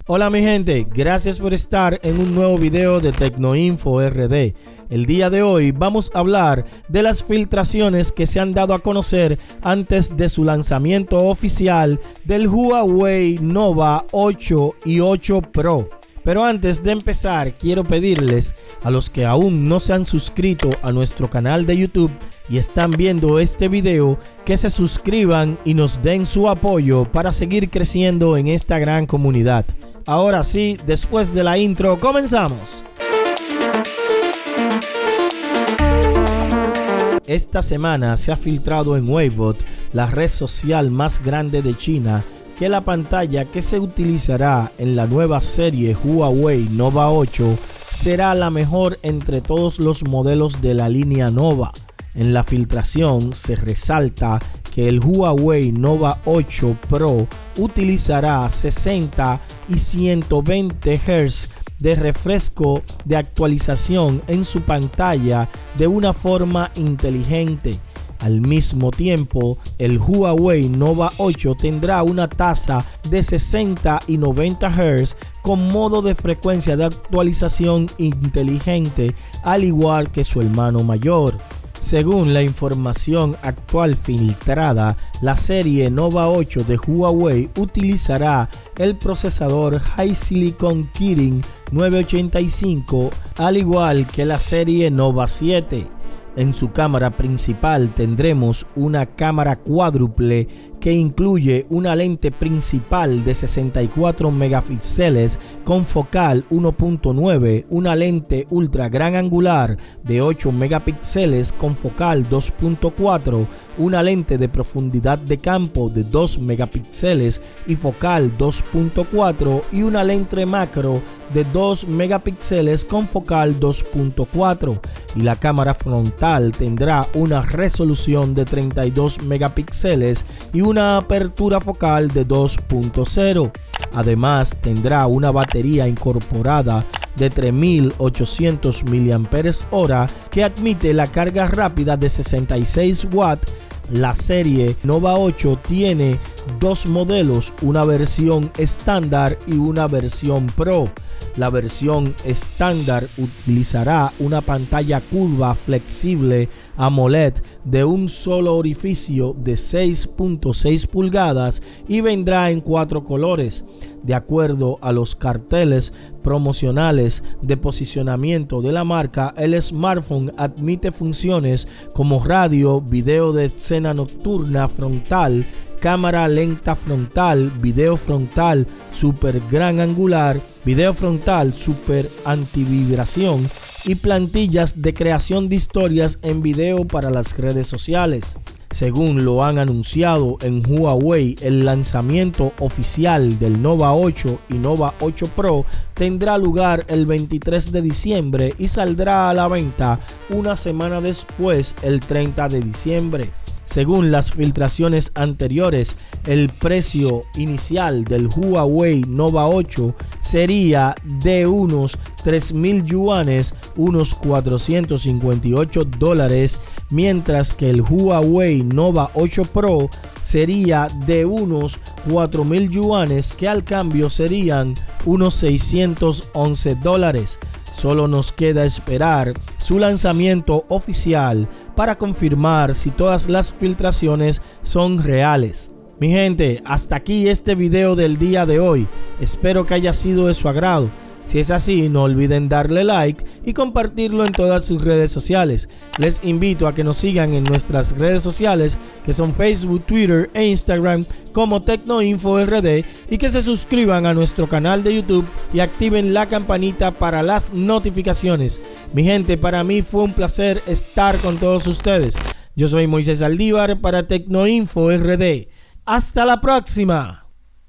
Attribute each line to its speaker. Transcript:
Speaker 1: Hola mi gente, gracias por estar en un nuevo video de Tecnoinfo RD. El día de hoy vamos a hablar de las filtraciones que se han dado a conocer antes de su lanzamiento oficial del Huawei Nova 8 y 8 Pro. Pero antes de empezar, quiero pedirles a los que aún no se han suscrito a nuestro canal de YouTube y están viendo este video que se suscriban y nos den su apoyo para seguir creciendo en esta gran comunidad. Ahora sí, después de la intro, comenzamos. Esta semana se ha filtrado en Weibo, la red social más grande de China, que la pantalla que se utilizará en la nueva serie Huawei Nova 8 será la mejor entre todos los modelos de la línea Nova. En la filtración se resalta que el Huawei Nova 8 Pro utilizará 60 y 120 Hz de refresco de actualización en su pantalla de una forma inteligente. Al mismo tiempo, el Huawei Nova 8 tendrá una tasa de 60 y 90 Hz con modo de frecuencia de actualización inteligente, al igual que su hermano mayor. Según la información actual filtrada, la serie Nova 8 de Huawei utilizará el procesador HiSilicon Kirin 985, al igual que la serie Nova 7. En su cámara principal tendremos una cámara cuádruple que incluye una lente principal de 64 megapíxeles con focal 1.9, una lente ultra gran angular de 8 megapíxeles con focal 2.4, una lente de profundidad de campo de 2 megapíxeles y focal 2.4 y una lente macro de 2 megapíxeles con focal 2.4, y la cámara frontal tendrá una resolución de 32 megapíxeles y una apertura focal de 2.0. Además tendrá una batería incorporada de 3800 mAh que admite la carga rápida de 66 watts. La serie Nova 8 tiene dos modelos, una versión estándar y una versión Pro. La versión estándar utilizará una pantalla curva flexible AMOLED de un solo orificio de 6.6 pulgadas y vendrá en 4 colores. De acuerdo a los carteles promocionales de posicionamiento de la marca, el smartphone admite funciones como radio, video de escena nocturna frontal, cámara lenta frontal, video frontal super gran angular, video frontal super antivibración y plantillas de creación de historias en video para las redes sociales. Según lo han anunciado en Huawei, el lanzamiento oficial del Nova 8 y Nova 8 Pro tendrá lugar el 23 de diciembre y saldrá a la venta una semana después, el 30 de diciembre. Según las filtraciones anteriores, el precio inicial del Huawei Nova 8 sería de unos 3.000 yuanes, unos $458, mientras que el Huawei Nova 8 Pro sería de unos 4.000 yuanes, que al cambio serían unos $611. Solo nos queda esperar su lanzamiento oficial para confirmar si todas las filtraciones son reales. Mi gente, hasta aquí este video del día de hoy. Espero que haya sido de su agrado. Si es así, no olviden darle like y compartirlo en todas sus redes sociales. Les invito a que nos sigan en nuestras redes sociales, que son Facebook, Twitter e Instagram como Tecnoinfo RD, y que se suscriban a nuestro canal de YouTube y activen la campanita para las notificaciones. Mi gente, para mí fue un placer estar con todos ustedes. Yo soy Moisés Aldívar para Tecnoinfo RD. ¡Hasta la próxima!